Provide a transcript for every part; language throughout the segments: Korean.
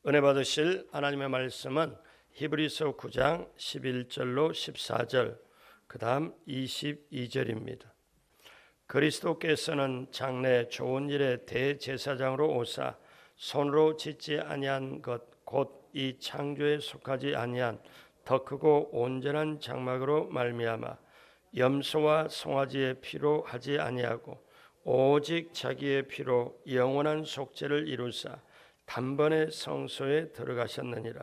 은혜 받으실 하나님의 말씀은 히브리서 9장 11절로 14절, 그 다음 22절입니다. 그리스도께서는 장래 좋은 일의 대제사장으로 오사 손으로 짓지 아니한 것 곧 이 창조에 속하지 아니한 더 크고 온전한 장막으로 말미암아 염소와 송아지의 피로 하지 아니하고 오직 자기의 피로 영원한 속죄를 이루사 단번에 성소에 들어가셨느니라.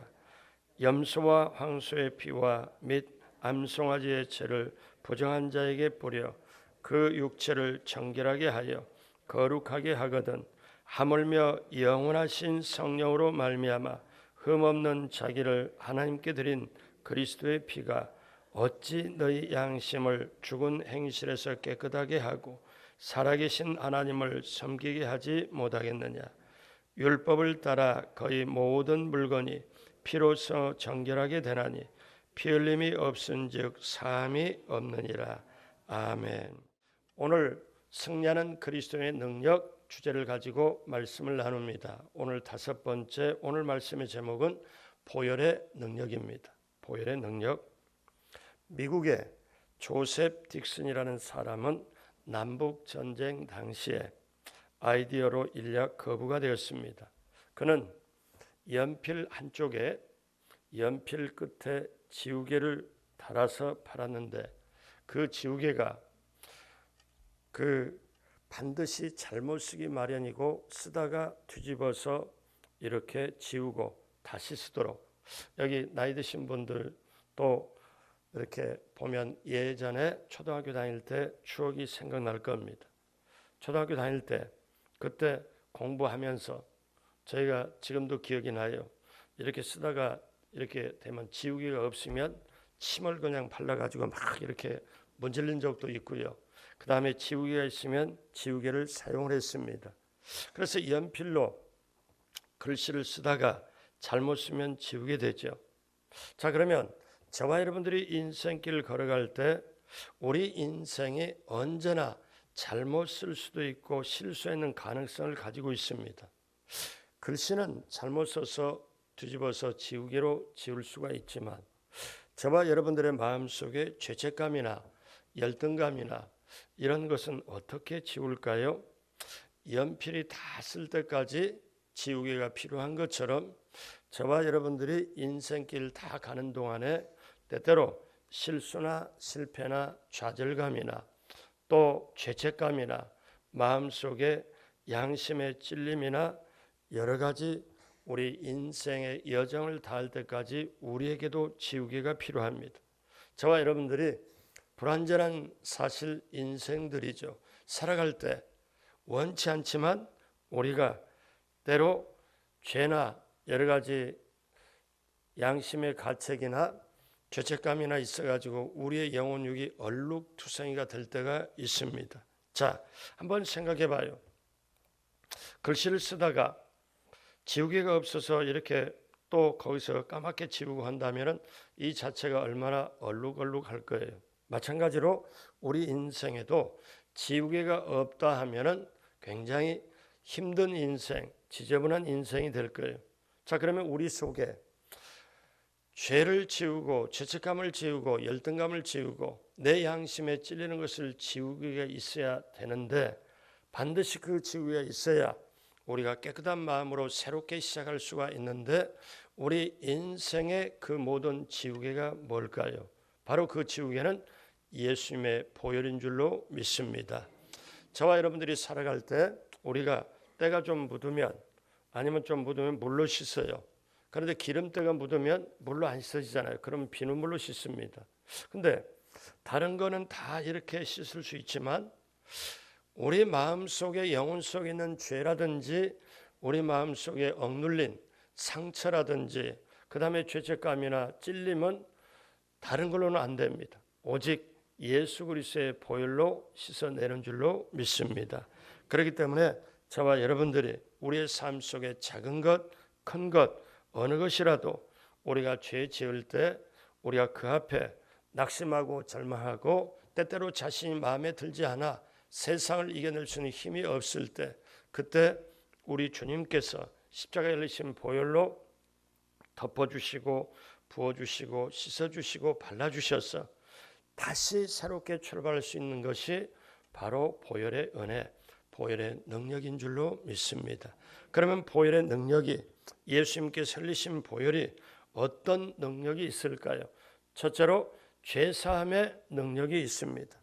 염소와 황소의 피와 및 암송아지의 죄를 부정한 자에게 뿌려 그 육체를 정결하게 하여 거룩하게 하거든 하물며 영원하신 성령으로 말미암아 흠없는 자기를 하나님께 드린 그리스도의 피가 어찌 너희 양심을 죽은 행실에서 깨끗하게 하고 살아계신 하나님을 섬기게 하지 못하겠느냐. 율법을 따라 거의 모든 물건이 피로써 정결하게 되나니 피 흘림이 없은즉 사함이 없느니라. 아멘. 오늘 승리하는 그리스도의 능력 주제를 가지고 말씀을 나눕니다. 오늘 다섯 번째, 오늘 말씀의 제목은 보혈의 능력입니다. 보혈의 능력. 미국의 조셉 딕슨이라는 사람은 남북 전쟁 당시에 아이디어로 인력 거부가 되었습니다. 그는 연필 한쪽에 연필 끝에 지우개를 달아서 팔았는데 그 지우개가 반드시 잘못 쓰기 마련이고 쓰다가 뒤집어서 이렇게 지우고 다시 쓰도록. 여기 나이 드신 분들 또 이렇게 보면 예전에 초등학교 다닐 때 추억이 생각날 겁니다. 초등학교 다닐 때 그때 공부하면서 저희가 지금도 기억이 나요. 이렇게 쓰다가 이렇게 되면 지우개가 없으면 침을 그냥 발라가지고 막 이렇게 문질린 적도 있고요. 그 다음에 지우개가 있으면 지우개를 사용을 했습니다. 그래서 연필로 글씨를 쓰다가 잘못 쓰면 지우게 되죠. 자, 그러면 저와 여러분들이 인생길을 걸어갈 때 우리 인생이 언제나 잘못 쓸 수도 있고 실수하는 가능성을 가지고 있습니다. 글씨는 잘못 써서 뒤집어서 지우개로 지울 수가 있지만 저와 여러분들의 마음속에 죄책감이나 열등감이나 이런 것은 어떻게 지울까요? 연필이 다 쓸 때까지 지우개가 필요한 것처럼 저와 여러분들이 인생길 다 가는 동안에 때때로 실수나 실패나 좌절감이나 또 죄책감이나 마음속에 양심의 찔림이나 여러 가지 우리 인생의 여정을 다할 때까지 우리에게도 지우개가 필요합니다. 저와 여러분들이 불완전한 사실 인생들이죠. 살아갈 때 원치 않지만 우리가 때로 죄나 여러 가지 양심의 가책이나 죄책감이나 있어가지고 우리의 영혼육이 얼룩투성이가 될 때가 있습니다. 자, 한번 생각해 봐요. 글씨를 쓰다가 지우개가 없어서 이렇게 또 거기서 까맣게 지우고 한다면 이 자체가 얼마나 얼룩얼룩할 거예요. 마찬가지로 우리 인생에도 지우개가 없다 하면은 굉장히 힘든 인생, 지저분한 인생이 될 거예요. 자, 그러면 우리 속에 죄를 지우고 죄책감을 지우고 열등감을 지우고 내 양심에 찔리는 것을 지우개가 있어야 되는데 반드시 그 지우개가 있어야 우리가 깨끗한 마음으로 새롭게 시작할 수가 있는데 우리 인생의 그 모든 지우개가 뭘까요? 바로 그 지우개는 예수님의 보혈인 줄로 믿습니다. 저와 여러분들이 살아갈 때 우리가 때가 좀 묻으면 아니면 좀 묻으면 물로 씻어요. 그런데 기름때가 묻으면 물로 안 씻어지잖아요. 그럼 비눗물로 씻습니다. 근데 다른 거는 다 이렇게 씻을 수 있지만 우리 마음속에 영혼 속에 있는 죄라든지 우리 마음속에 억눌린 상처라든지 그 다음에 죄책감이나 찔림은 다른 걸로는 안 됩니다. 오직 예수 그리스도의 보혈로 씻어내는 줄로 믿습니다. 그렇기 때문에 저와 여러분들이 우리의 삶 속에 작은 것, 큰 것, 어느 것이라도 우리가 죄 지을 때 우리가 그 앞에 낙심하고 절망하고 때때로 자신이 마음에 들지 않아 세상을 이겨낼 수 있는 힘이 없을 때, 그때 우리 주님께서 십자가에 흘리신 보혈로 덮어주시고 부어주시고 씻어주시고 발라주셔서 다시 새롭게 출발할 수 있는 것이 바로 보혈의 은혜, 보혈의 능력인 줄로 믿습니다. 그러면 보혈의 능력이, 예수님께서 흘리신 보혈이 어떤 능력이 있을까요? 첫째로 죄사함의 능력이 있습니다.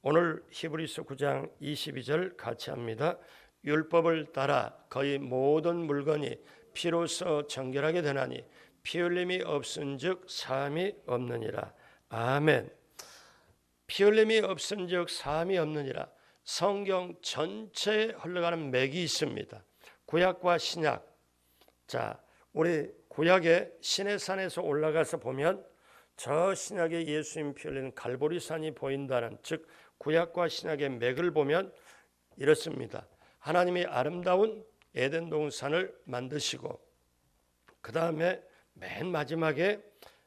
오늘 히브리서 9장 22절 같이 합니다. 율법을 따라 거의 모든 물건이 피로써 정결하게 되나니 피 흘림이 없은즉 사함이 없느니라. 아멘. 피 흘림이 없은즉 사함이 없느니라. 성경 전체에 흘러가는 맥이 있습니다. 구약과 신약. 자, 우리 구약의 시내산에서 올라가서 보면 저 신약의 예수님 피 흘리는 갈보리산이 보인다는, 즉 구약과 신약의 맥을 보면 이렇습니다. 하나님이 아름다운 에덴 동산을 만드시고 그 다음에 맨 마지막에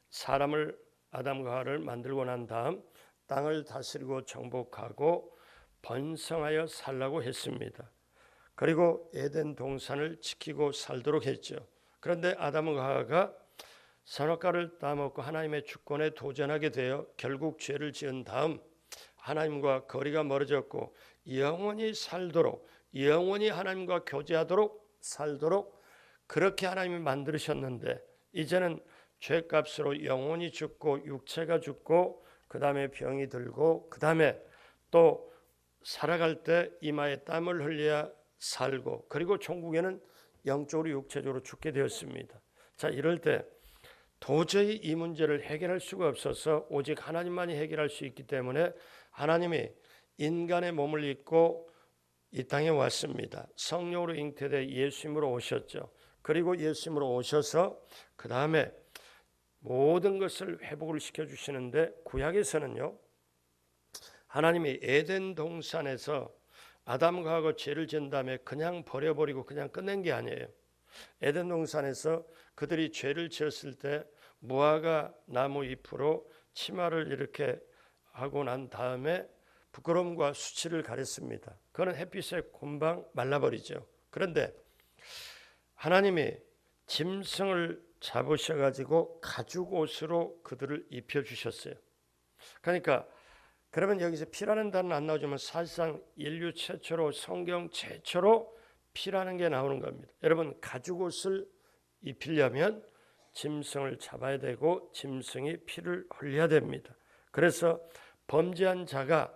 사람을, 아담과 하와를 만들고 난 다음 땅을 다스리고 정복하고 번성하여 살라고 했습니다. 그리고 에덴 동산을 지키고 살도록 했죠. 그런데 아담과 하와가 선악과를 따먹고 하나님의 주권에 도전하게 되어 결국 죄를 지은 다음 하나님과 거리가 멀어졌고 영원히 살도록, 영원히 하나님과 교제하도록 살도록 그렇게 하나님이 만드셨는데, 이제는 죄값으로 영혼이 죽고 육체가 죽고 그 다음에 병이 들고 그 다음에 또 살아갈 때 이마에 땀을 흘려야 살고, 그리고 천국에는 영적으로 육체적으로 죽게 되었습니다. 자, 이럴 때 도저히 이 문제를 해결할 수가 없어서 오직 하나님만이 해결할 수 있기 때문에 하나님이 인간의 몸을 입고 이 땅에 왔습니다. 성령으로 잉태돼 예수님으로 오셨죠. 그리고 예수님으로 오셔서 그 다음에 모든 것을 회복을 시켜주시는데, 구약에서는요, 하나님이 에덴 동산에서 아담과 하고 죄를 지은 다음에 그냥 버려버리고 그냥 끝낸 게 아니에요. 에덴 동산에서 그들이 죄를 지었을 때 무화과 나무 잎으로 치마를 이렇게 하고 난 다음에 부끄러움과 수치를 가렸습니다. 그거는 햇빛에 금방 말라버리죠. 그런데 하나님이 짐승을 잡으셔가지고 가죽 옷으로 그들을 입혀주셨어요. 그러니까 그러면 여기서 피라는 단어는 안 나오지만 사실상 인류 최초로, 성경 최초로 피라는 게 나오는 겁니다. 여러분, 가죽 옷을 입히려면 짐승을 잡아야 되고 짐승이 피를 흘려야 됩니다. 그래서 범죄한 자가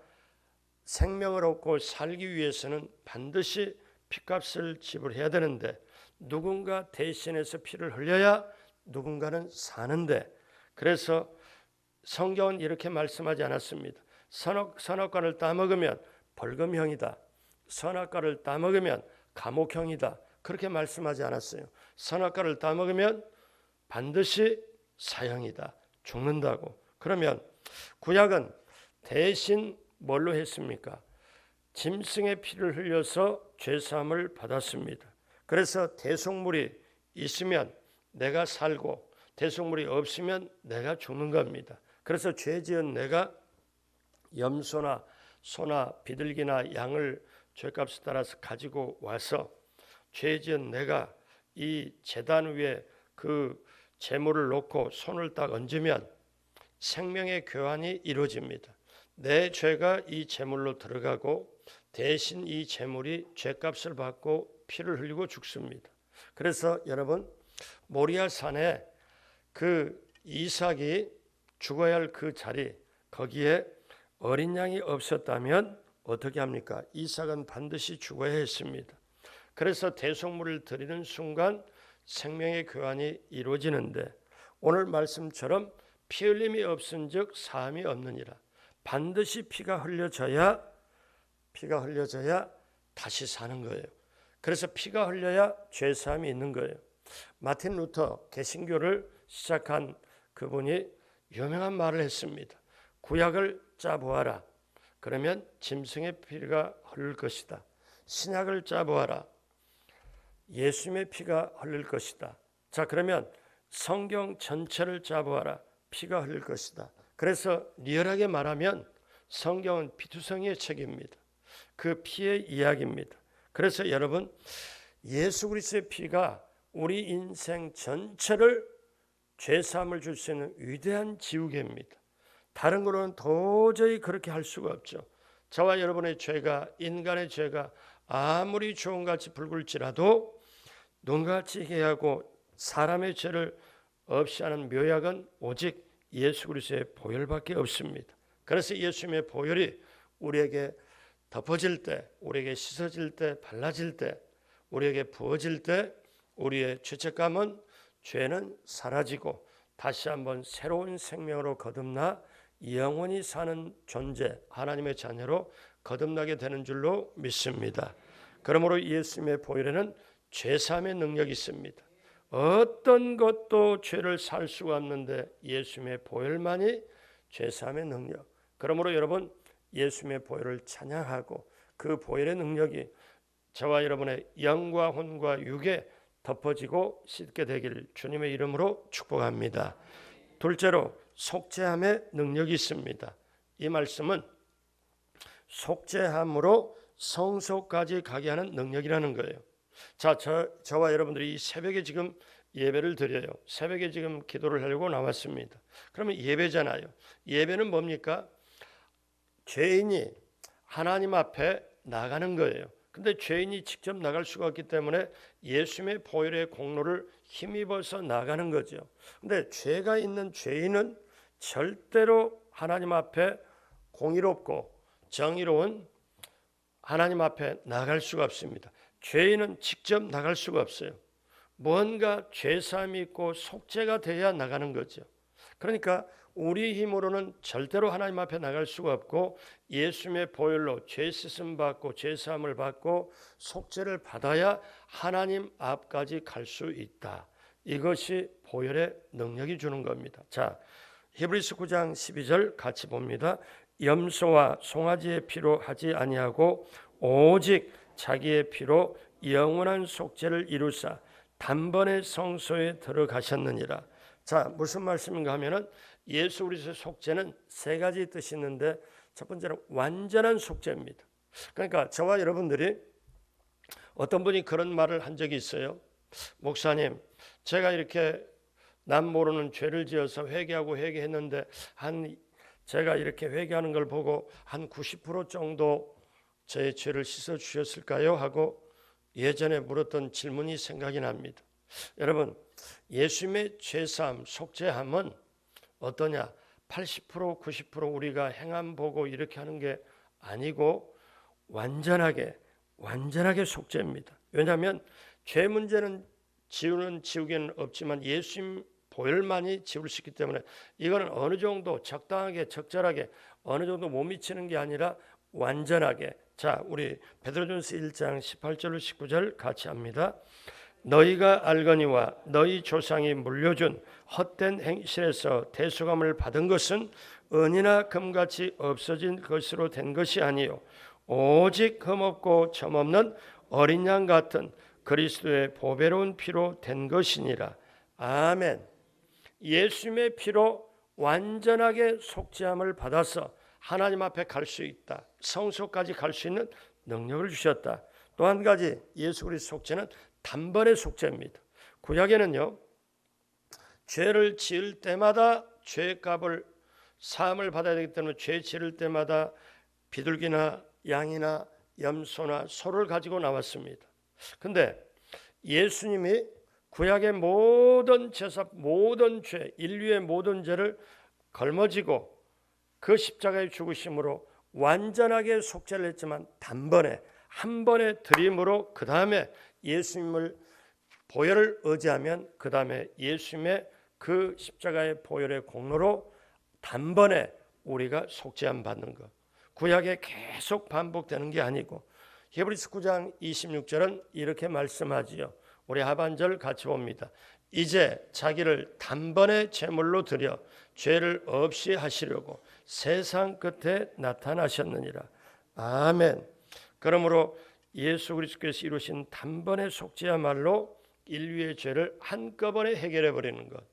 생명을 얻고 살기 위해서는 반드시 피값을 지불해야 되는데, 누군가 대신해서 피를 흘려야 누군가는 사는데, 그래서 성경은 이렇게 말씀하지 않았습니다. 선악과를 따먹으면 벌금형이다, 선악과를 따먹으면 감옥형이다, 그렇게 말씀하지 않았어요. 선악과를 따먹으면 반드시 사형이다, 죽는다고. 그러면 구약은 대신 뭘로 했습니까? 짐승의 피를 흘려서 죄사함을 받았습니다. 그래서 대속물이 있으면 내가 살고 대속물이 없으면 내가 죽는 겁니다. 그래서 죄 지은 내가 염소나 소나 비둘기나 양을 죄값에 따라서 가지고 와서 죄 지은 내가 이 제단 위에 그 제물을 놓고 손을 딱 얹으면 생명의 교환이 이루어집니다. 내 죄가 이 제물로 들어가고 대신 이 제물이 죄값을 받고 피를 흘리고 죽습니다. 그래서 여러분, 모리아 산에 그 이삭이 죽어야 할 그 자리, 거기에 어린 양이 없었다면 어떻게 합니까? 이삭은 반드시 죽어야 했습니다. 그래서 대속물을 드리는 순간 생명의 교환이 이루어지는데, 오늘 말씀처럼 피 흘림이 없은즉 사함이 없느니라. 반드시 피가 흘려져야 다시 사는 거예요. 그래서 피가 흘려야 죄사함이 있는 거예요. 마틴 루터 개신교를 시작한 그분이 유명한 말을 했습니다. 구약을 짜보아라. 그러면 짐승의 피가 흐를 것이다. 신약을 짜보아라. 예수님의 피가 흐를 것이다. 자, 그러면 성경 전체를 짜보아라. 피가 흐를 것이다. 그래서 리얼하게 말하면 성경은 피투성이의 책입니다. 그 피의 이야기입니다. 그래서 여러분, 예수 그리스도의 피가 우리 인생 전체를 죄사함을 줄 수 있는 위대한 지우개입니다. 다른 거로는 도저히 그렇게 할 수가 없죠. 저와 여러분의 죄가, 인간의 죄가 아무리 주홍같이 붉을지라도 눈같이 희하고 사람의 죄를 없이 하는 묘약은 오직 예수 그리스도의 보혈밖에 없습니다. 그래서 예수님의 보혈이 우리에게 덮어질 때, 우리에게 씻어질 때, 발라질 때, 우리에게 부어질 때 우리의 죄책감은, 죄는 사라지고 다시 한번 새로운 생명으로 거듭나 영원히 사는 존재, 하나님의 자녀로 거듭나게 되는 줄로 믿습니다. 그러므로 예수님의 보혈에는 죄사함의 능력이 있습니다. 어떤 것도 죄를 살 수가 없는데 예수님의 보혈만이 죄사함의 능력. 그러므로 여러분, 예수님의 보혈을 찬양하고 그 보혈의 능력이 저와 여러분의 영과 혼과 육에 덮어지고 씻게 되기를 주님의 이름으로 축복합니다. 둘째로 속죄함의 능력이 있습니다. 이 말씀은 속죄함으로 성소까지 가게 하는 능력이라는 거예요. 자, 저와 여러분들이 이 새벽에 지금 예배를 드려요. 새벽에 지금 기도를 하려고 나왔습니다. 그러면 예배잖아요. 예배는 뭡니까? 죄인이 하나님 앞에 나가는 거예요. 근데 죄인이 직접 나갈 수가 없기 때문에 예수님의 보혈의 공로를 힘입어서 나가는 거죠. 근데 죄가 있는 죄인은 절대로 하나님 앞에 공의롭고 정의로운 하나님 앞에 나갈 수가 없습니다. 죄인은 직접 나갈 수가 없어요. 뭔가 죄사함이 있고 속죄가 돼야 나가는 거죠. 그러니까 우리 힘으로는 절대로 하나님 앞에 나갈 수가 없고 예수님의 보혈로 죄 씻음 받고 죄사함을 받고 속죄를 받아야 하나님 앞까지 갈 수 있다. 이것이 보혈의 능력이 주는 겁니다. 자, 히브리서 9장 12절 같이 봅니다. 염소와 송아지의 피로 하지 아니하고 오직 자기의 피로 영원한 속죄를 이루사 단번에 성소에 들어가셨느니라. 자, 무슨 말씀인가 하면은 예수 그리스도의 속죄는 세 가지 뜻이 있는데 첫 번째는 완전한 속죄입니다. 그러니까 저와 여러분들이 어떤 분이 그런 말을 한 적이 있어요. 목사님, 제가 이렇게 남 모르는 죄를 지어서 회개하고 회개했는데 제가 이렇게 회개하는 걸 보고 한 90% 정도 제 죄를 씻어 주셨을까요? 하고 예전에 물었던 질문이 생각이 납니다. 여러분, 예수님의 죄사함, 속죄함은 어떠냐? 80% 90% 우리가 행함 보고 이렇게 하는 게 아니고 완전하게 속죄입니다. 왜냐하면 죄 문제는 지우개는 없지만 예수님 보혈만이 지울 수 있기 때문에 이거는 어느 정도 적당하게 적절하게 어느 정도 못 미치는 게 아니라 완전하게. 자, 우리 베드로전서 1장 18절로 19절 같이 합니다. 너희가 알거니와 너희 조상이 물려준 헛된 행실에서 대속함을 받은 것은 은이나 금같이 없어진 것으로 된 것이 아니요 오직 흠없고 점없는 어린 양 같은 그리스도의 보배로운 피로 된 것이니라. 아멘. 예수님의 피로 완전하게 속죄함을 받아서 하나님 앞에 갈 수 있다. 성소까지 갈 수 있는 능력을 주셨다. 또 한 가지, 예수 그리스도 속죄는 단번의 속죄입니다. 구약에는요, 죄를 지을 때마다 죄값을 사함을 받아야 되기 때문에 죄 지을 때마다 비둘기나 양이나 염소나 소를 가지고 나왔습니다. 근데 예수님이 구약의 모든 제사, 모든 죄, 인류의 모든 죄를 걸머지고 그 십자가의 죽으심으로 완전하게 속죄를 했지만 단번에 한 번의 드림으로 그 다음에 예수님을 보혈을 의지하면 그 다음에 예수님의 그 십자가의 보혈의 공로로 단번에 우리가 속죄함 받는 것. 구약에 계속 반복되는 게 아니고 히브리서 9장 26절은 이렇게 말씀하지요. 우리 하반절 같이 봅니다. 이제 자기를 단번에 제물로 드려 죄를 없이 하시려고 세상 끝에 나타나셨느니라. 아멘. 그러므로 예수 그리스도께서 이루신 단번의 속죄야말로 인류의 죄를 한꺼번에 해결해 버리는 것.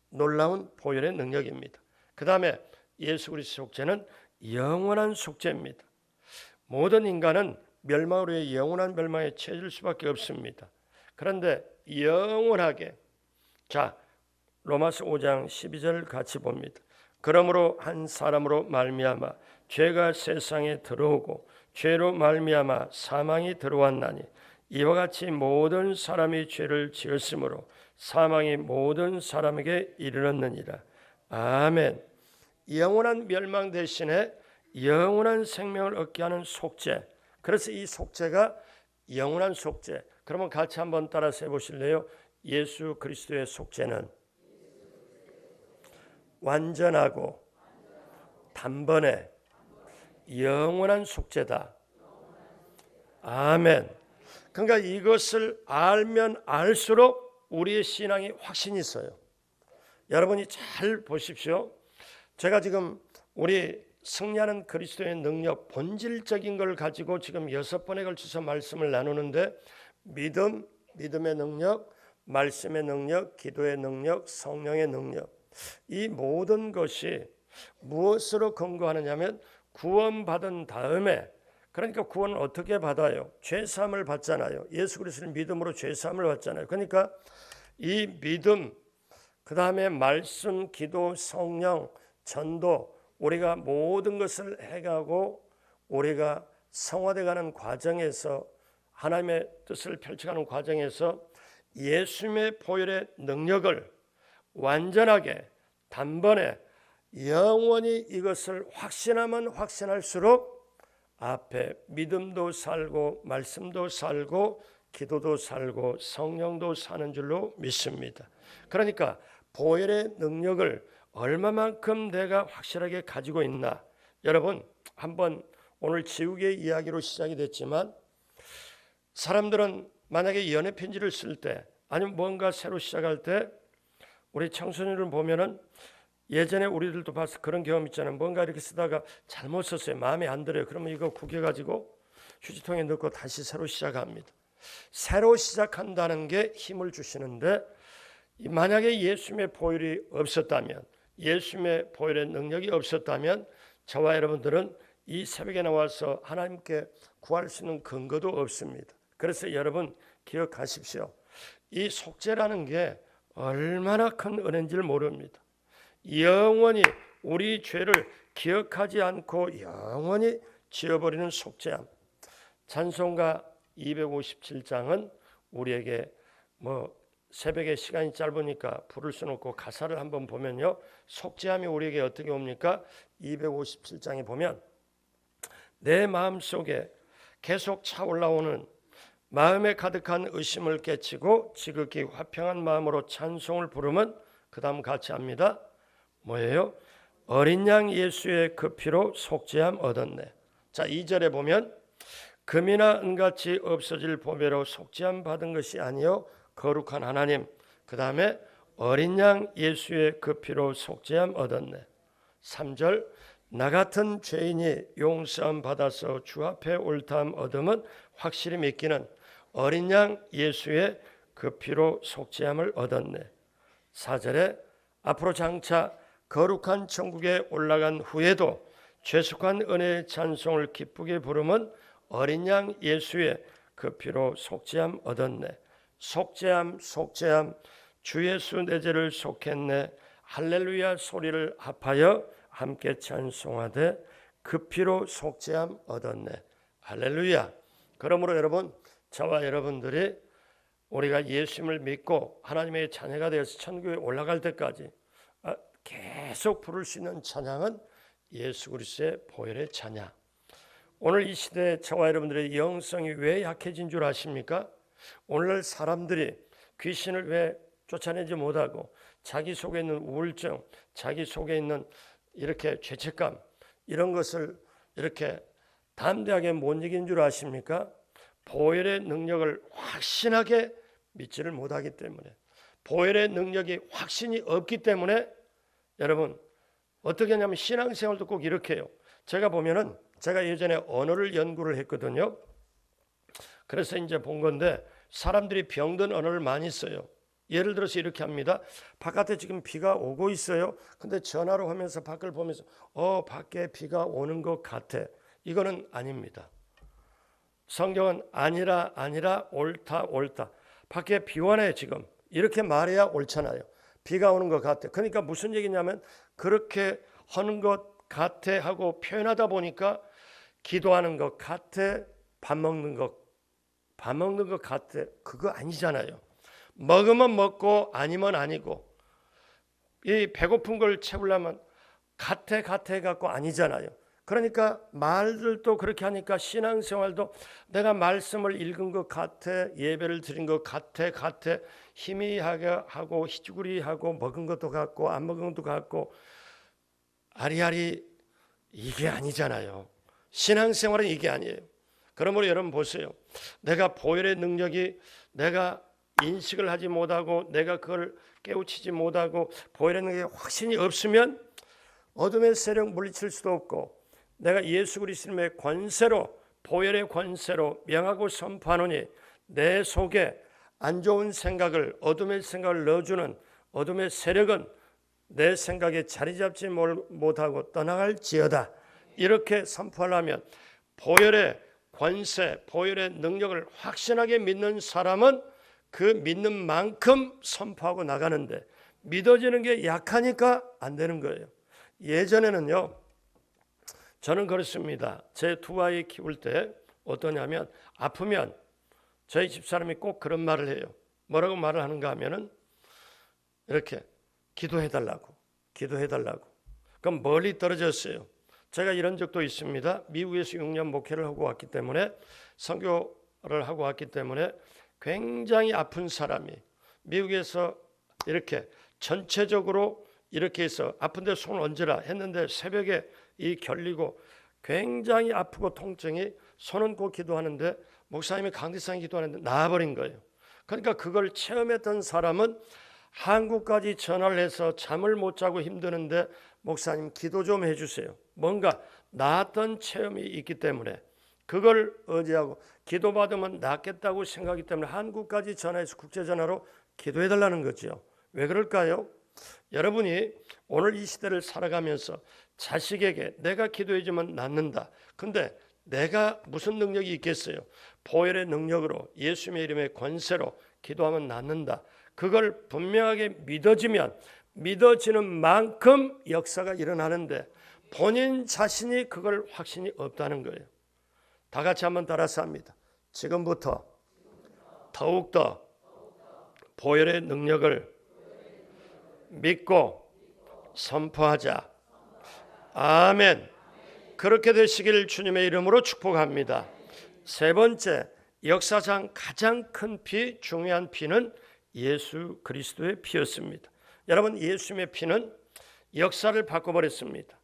놀라운 보혈의 능력입니다. 그 다음에 예수 그리스도 속죄는 영원한 속죄입니다. 모든 인간은 멸망으로 의 영원한 멸망에 처해질 수밖에 없습니다. 그런데 영원하게, 자, 로마서 5장 12절 같이 봅니다. 그러므로 한 사람으로 말미암아 죄가 세상에 들어오고 죄로 말미암아 사망이 들어왔나니 이와 같이 모든 사람이 죄를 지었으므로 사망이 모든 사람에게 이르렀느니라. 아멘. 영원한 멸망 대신에 영원한 생명을 얻게 하는 속죄. 그래서 이 속죄가 영원한 속죄. 그러면 같이 한번 따라서 해보실래요? 예수 그리스도의 속죄는 완전하고 단번에 영원한 속죄다. 아멘. 그러니까 이것을 알면 알수록 우리의 신앙이 확신이 있어요. 여러분이 잘 보십시오. 제가 지금 우리 승리하는 그리스도의 능력, 본질적인 걸 가지고 지금 6번에 걸쳐서 말씀을 나누는데 믿음, 믿음의 능력, 말씀의 능력, 기도의 능력, 성령의 능력, 이 모든 것이 무엇으로 근거하느냐면 구원받은 다음에, 그러니까 구원을 어떻게 받아요? 죄사함을 받잖아요. 예수 그리스도를 믿음으로 죄사함을 받잖아요. 그러니까 이 믿음, 그 다음에 말씀, 기도, 성령, 전도, 우리가 모든 것을 해가고 우리가 성화되어가는 과정에서, 하나님의 뜻을 펼쳐가는 과정에서 예수님의 보혈의 능력을 완전하게 단번에 영원히 이것을 확신하면 확신할수록 앞에 믿음도 살고 말씀도 살고 기도도 살고 성령도 사는 줄로 믿습니다. 그러니까 보혈의 능력을 얼마만큼 내가 확실하게 가지고 있나. 여러분, 한번 오늘 지우개의 이야기로 시작이 됐지만 사람들은 만약에 연애 편지를 쓸 때 아니면 뭔가 새로 시작할 때 우리 청소년을 보면은 예전에 우리들도 봐서 그런 경험 있잖아요. 뭔가 이렇게 쓰다가 잘못 썼어요. 마음에 안 들어요. 그러면 이거 구겨가지고 휴지통에 넣고 다시 새로 시작합니다. 새로 시작한다는 게 힘을 주시는데 만약에 예수님의 보혈이 없었다면, 예수님의 보혈의 능력이 없었다면 저와 여러분들은 이 새벽에 나와서 하나님께 구할 수 있는 근거도 없습니다. 그래서 여러분 기억하십시오. 이 속죄라는 게 얼마나 큰 은혜인지를 모릅니다. 영원히 우리 죄를 기억하지 않고 영원히 지워버리는 속죄함. 찬송가 257장은 우리에게 새벽에 시간이 짧으니까 부를 수는 없고 가사를 한번 보면요, 속죄함이 우리에게 어떻게 옵니까? 257장에 보면 내 마음속에 계속 차올라오는 마음에 가득한 의심을 깨치고 지극히 화평한 마음으로 찬송을 부르면 그 다음 같이 합니다. 뭐예요? 어린 양 예수의 그 피로 속죄함 얻었네. 자, 2절에 보면 금이나 은같이 없어질 보배로 속죄함 받은 것이 아니요 거룩한 하나님. 그 다음에 어린 양 예수의 그 피로 속죄함 얻었네. 3절 나 같은 죄인이 용서함 받아서 주 앞에 옳다함 얻음은 확실히 믿기는 어린 양 예수의 그 피로 속죄함을 얻었네. 4절에 앞으로 장차 거룩한 천국에 올라간 후에도 죄속한 은혜의 찬송을 기쁘게 부르면 어린 양 예수의 그 피로 속죄함 얻었네. 속죄함 속죄함 주 예수 내 죄를 속했네. 할렐루야 소리를 합하여 함께 찬송하되 그 피로 속죄함 얻었네. 할렐루야. 그러므로 여러분, 저와 여러분들이 우리가 예수님을 믿고 하나님의 자녀가 되어서 천국에 올라갈 때까지 계속 부를 수 있는 찬양은 예수 그리스도의 보혈의 찬양. 오늘 이 시대에 저와 여러분들의 영성이 왜 약해진 줄 아십니까? 오늘날 사람들이 귀신을 왜 쫓아내지 못하고 자기 속에 있는 우울증, 자기 속에 있는 이렇게 죄책감, 이런 것을 이렇게 담대하게 못 이긴 줄 아십니까? 보혈의 능력을 확신하게 믿지를 못하기 때문에, 보혈의 능력이 확신이 없기 때문에 여러분 어떻게 하냐면 신앙생활도 꼭 이렇게 해요. 제가 보면은 제가 예전에 언어를 연구를 했거든요. 그래서 이제 본 건데 사람들이 병든 언어를 많이 써요. 예를 들어서 이렇게 합니다. 바깥에 지금 비가 오고 있어요. 근데 전화로 하면서 밖을 보면서 밖에 비가 오는 것 같아. 이거는 아닙니다. 성경은 아니라 아니라 옳다 옳다. 밖에 비 오네 지금. 이렇게 말해야 옳잖아요. 비가 오는 것 같아. 그러니까 무슨 얘기냐면 그렇게 하는 것 같아 하고 표현하다 보니까 기도하는 것 같아, 밥 먹는 것 같아. 그거 아니잖아요. 먹으면 먹고 아니면 아니고, 이 배고픈 걸 채우려면 같아 갖고 아니잖아요. 그러니까 말들도 그렇게 하니까 신앙생활도 내가 말씀을 읽은 것 같아, 예배를 드린 것 같아 희미하게 하고 희죽으리하고 먹은 것도 같고 안 먹은 것도 같고 아리아리, 이게 아니잖아요. 신앙생활은 이게 아니에요. 그러므로 여러분 보세요. 내가 보혈의 능력이 내가 인식을 하지 못하고 내가 그걸 깨우치지 못하고 보혈의 능력이 확신이 없으면 어둠의 세력 물리칠 수도 없고, 내가 예수 그리스도의 권세로, 보혈의 권세로 명하고 선포하노니 내 속에 안 좋은 생각을, 어둠의 생각을 넣어주는 어둠의 세력은 내 생각에 자리 잡지 못하고 떠나갈지어다. 이렇게 선포하려면 보혈의 권세, 보혈의 능력을 확신하게 믿는 사람은 그 믿는 만큼 선포하고 나가는데, 믿어지는 게 약하니까 안 되는 거예요. 예전에는요, 저는 그렇습니다. 제 두 아이 키울 때 어떠냐면, 아프면 저희 집사람이 꼭 그런 말을 해요. 뭐라고 말을 하는가 하면은 이렇게 기도해달라고. 그럼 멀리 떨어졌어요. 제가 이런 적도 있습니다. 미국에서 6년 목회를 하고 왔기 때문에, 선교를 하고 왔기 때문에 굉장히 아픈 사람이 미국에서 이렇게 전체적으로 이렇게 해서 아픈데 손 얹으라 했는데 새벽에 이 결리고 굉장히 아프고 통증이, 손은 꼭 기도하는데 목사님이 강대상에 기도하는데 나아버린 거예요. 그러니까 그걸 체험했던 사람은 한국까지 전화를 해서 잠을 못 자고 힘드는데 목사님 기도 좀 해주세요. 뭔가 나았던 체험이 있기 때문에 그걸 의지하고 기도받으면 낫겠다고 생각하기 때문에 한국까지 전화해서 국제전화로 기도해달라는 거죠. 왜 그럴까요? 여러분이 오늘 이 시대를 살아가면서 자식에게 내가 기도해주면 낫는다. 근데 내가 무슨 능력이 있겠어요? 보혈의 능력으로, 예수님의 이름의 권세로 기도하면 낫는다. 그걸 분명하게 믿어지면 믿어지는 만큼 역사가 일어나는데, 본인 자신이 그걸 확신이 없다는 거예요. 다 같이 한번 따라서 합니다. 지금부터 더욱더 보혈의 능력을 믿고 선포하자. 아멘. 그렇게 되시길 주님의 이름으로 축복합니다. 세 번째, 역사상 가장 큰 피, 중요한 피는 예수 그리스도의 피였습니다. 여러분, 예수님의 피는 역사를 바꿔버렸습니다.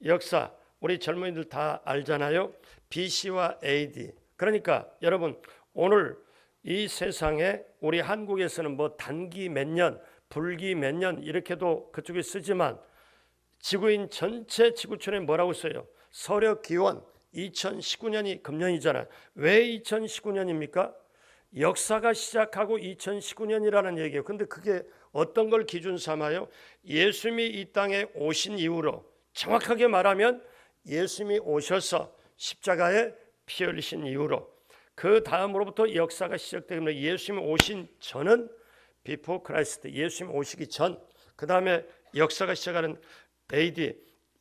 역사, 우리 젊은이들 다 알잖아요. BC와 AD. 그러니까 여러분, 오늘 이 세상에 우리 한국에서는 뭐 단기 몇 년, 불기 몇 년 이렇게도 그쪽에 쓰지만 지구인 전체 지구촌에 뭐라고 써요? 서력 기원 2019년이 금년이잖아요. 왜 2019년입니까? 역사가 시작하고 2019년이라는 얘기예요. 근데 그게 어떤 걸 기준 삼아요? 예수님이 이 땅에 오신 이후로, 정확하게 말하면 예수님이 오셔서 십자가에 피 흘리신 이후로, 그 다음으로부터 역사가 시작되기 때문에 예수님이 오신 전은 before Christ, 예수님 오시기 전, 그 다음에 역사가 시작하는 AD,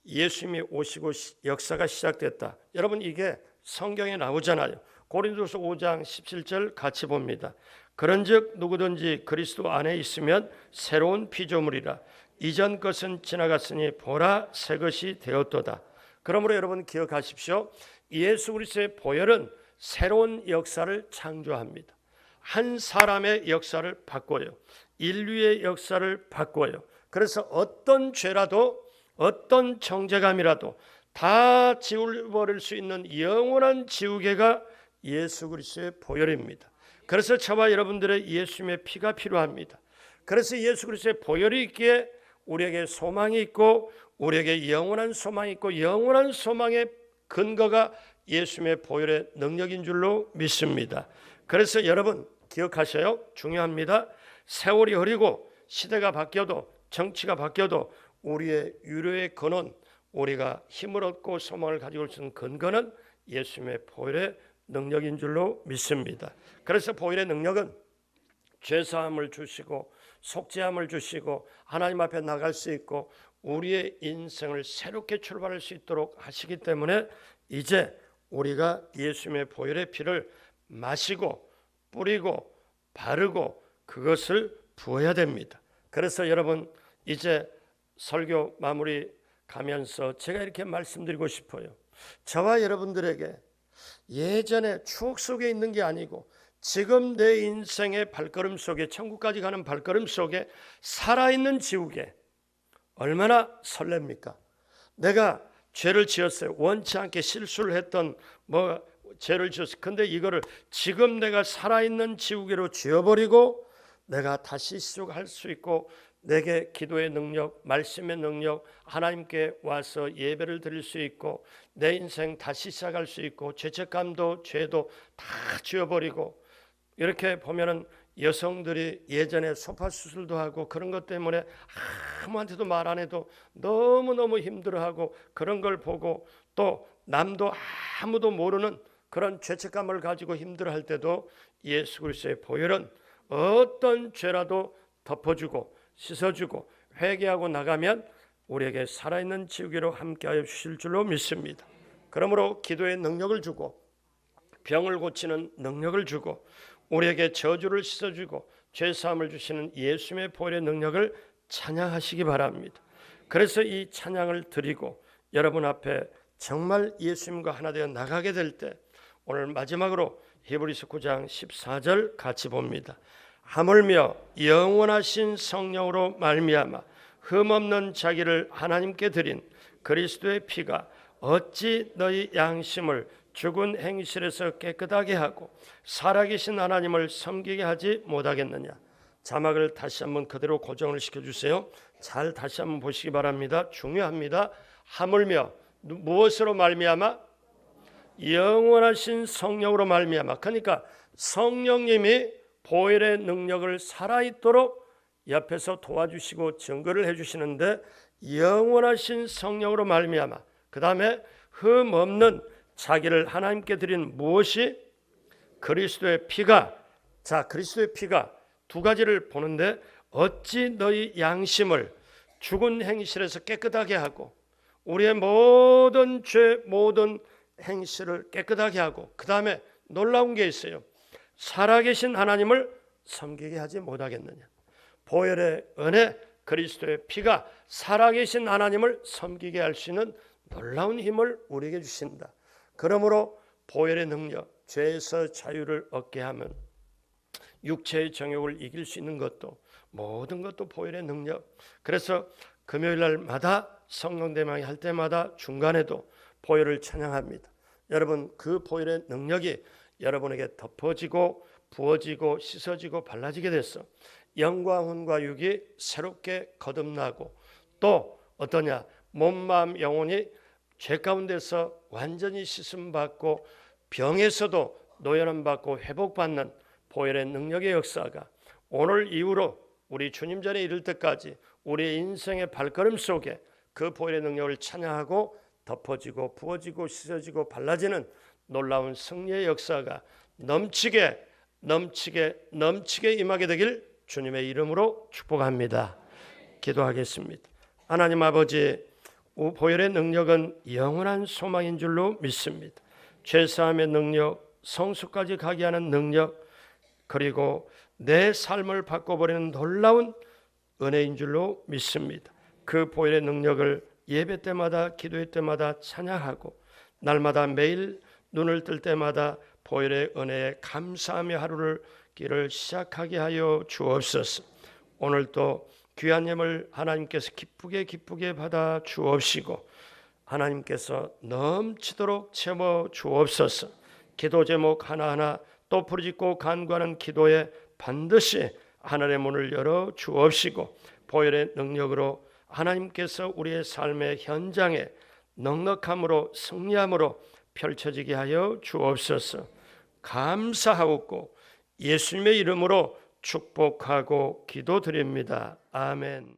예수님이 오시고 역사가 시작됐다. 여러분, 이게 성경에 나오잖아요. 고린도서 5장 17절 같이 봅니다. 그런즉 누구든지 그리스도 안에 있으면 새로운 피조물이라. 이전 것은 지나갔으니 보라 새 것이 되었도다. 그러므로 여러분 기억하십시오. 예수 그리스도의 보혈은 새로운 역사를 창조합니다. 한 사람의 역사를 바꿔요. 인류의 역사를 바꿔요. 그래서 어떤 죄라도, 어떤 정죄감이라도 다 지워버릴 수 있는 영원한 지우개가 예수 그리스도의 보혈입니다. 그래서 저와 여러분들의 예수님의 피가 필요합니다. 그래서 예수 그리스도의 보혈이 있기에 우리에게 소망이 있고, 우리에게 영원한 소망이 있고, 영원한 소망의 근거가 예수님의 보혈의 능력인 줄로 믿습니다. 그래서 여러분 기억하셔요. 중요합니다. 세월이 흐리고 시대가 바뀌어도, 정치가 바뀌어도 우리의 유료의 근원, 우리가 힘을 얻고 소망을 가지고 있는 근거는 예수님의 보혈의 능력인 줄로 믿습니다. 그래서 보혈의 능력은 죄사함을 주시고 속죄함을 주시고 하나님 앞에 나갈 수 있고 우리의 인생을 새롭게 출발할 수 있도록 하시기 때문에 이제 우리가 예수님의 보혈의 피를 마시고 뿌리고 바르고 그것을 부어야 됩니다. 그래서 여러분 이제 설교 마무리 가면서 제가 이렇게 말씀드리고 싶어요. 저와 여러분들에게 예전에 추억 속에 있는 게 아니고 지금 내 인생의 발걸음 속에 천국까지 가는 발걸음 속에 살아있는 지옥에 얼마나 설렙니까? 내가 죄를 지었어요. 원치 않게 실수를 했던 죄를 지었어요. 근데 이거를 지금 내가 살아있는 지우개로 지어버리고 내가 다시 시작할 수 있고 내게 기도의 능력, 말씀의 능력, 하나님께 와서 예배를 드릴 수 있고 내 인생 다시 시작할 수 있고 죄책감도 죄도 다 지워버리고 이렇게 보면은 여성들이 예전에 소파 수술도 하고 그런 것 때문에 아무한테도 말 안 해도 너무너무 힘들어하고 그런 걸 보고 또 남도 아무도 모르는 그런 죄책감을 가지고 힘들어할 때도 예수 그리스도의 보혈은 어떤 죄라도 덮어주고 씻어주고 회개하고 나가면 우리에게 살아있는 지우개로 함께하여 주실 줄로 믿습니다. 그러므로 기도의 능력을 주고 병을 고치는 능력을 주고 우리에게 저주를 씻어주고 죄사함을 주시는 예수님의 보혈의 능력을 찬양하시기 바랍니다. 그래서 이 찬양을 드리고 여러분 앞에 정말 예수님과 하나 되어 나가게 될 때 오늘 마지막으로 히브리서 9장 14절 같이 봅니다. 하물며 영원하신 성령으로 말미암아 흠없는 자기를 하나님께 드린 그리스도의 피가 어찌 너희 양심을 죽은 행실에서 깨끗하게 하고 살아계신 하나님을 섬기게 하지 못하겠느냐. 자막을 다시 한번 그대로 고정을 시켜주세요. 잘 다시 한번 보시기 바랍니다. 중요합니다. 하물며 무엇으로 말미암아? 영원하신 성령으로 말미암아. 그러니까 성령님이 보혈의 능력을 살아있도록 옆에서 도와주시고 증거를 해주시는데 영원하신 성령으로 말미암아. 그 다음에 흠 없는 자기를 하나님께 드린 무엇이? 그리스도의 피가. 자, 그리스도의 피가 두 가지를 보는데 어찌 너희 양심을 죽은 행실에서 깨끗하게 하고 우리의 모든 죄 모든 행실을 깨끗하게 하고 그 다음에 놀라운 게 있어요. 살아계신 하나님을 섬기게 하지 못하겠느냐. 보혈의 은혜 그리스도의 피가 살아계신 하나님을 섬기게 할 수 있는 놀라운 힘을 우리에게 주신다. 그러므로 보혈의 능력, 죄에서 자유를 얻게 하면 육체의 정욕을 이길 수 있는 것도 모든 것도 보혈의 능력. 그래서 금요일 날마다 성령 대망이 할 때마다 중간에도 보혈을 찬양합니다. 여러분 그 보혈의 능력이 여러분에게 덮어지고 부어지고 씻어지고 발라지게 됐어. 영과 혼과 육이 새롭게 거듭나고 또 어떠냐 몸 마음 영혼이 죄 가운데서 완전히 씻음받고 병에서도 노연함 받고 회복받는 보혈의 능력의 역사가 오늘 이후로 우리 주님 전에 이를 때까지 우리의 인생의 발걸음 속에 그 보혈의 능력을 찬양하고 덮어지고 부어지고 씻어지고 발라지는 놀라운 승리의 역사가 넘치게 임하게 되길 주님의 이름으로 축복합니다. 기도하겠습니다. 하나님 아버지, 보혈의 능력은 영원한 소망인 줄로 믿습니다. 죄사함의 능력, 성수까지 가게 하는 능력, 그리고 내 삶을 바꿔버리는 놀라운 은혜인 줄로 믿습니다. 그 보혈의 능력을 예배 때마다 기도회 때마다 찬양하고 날마다 매일 눈을 뜰 때마다 보혈의 은혜에 감사하며 하루를 길을 시작하게 하여 주옵소서. 오늘도 귀한 예물 하나님께서 기쁘게 받아 주옵시고 하나님께서 넘치도록 채워 주옵소서. 기도 제목 하나하나 또 부르짖고 간구하는 기도에 반드시 하늘의 문을 열어 주옵시고 보혈의 능력으로 하나님께서 우리의 삶의 현장에 넉넉함으로 승리함으로 펼쳐지게 하여 주옵소서. 감사하옵고 예수님의 이름으로 축복하고 기도드립니다. 아멘.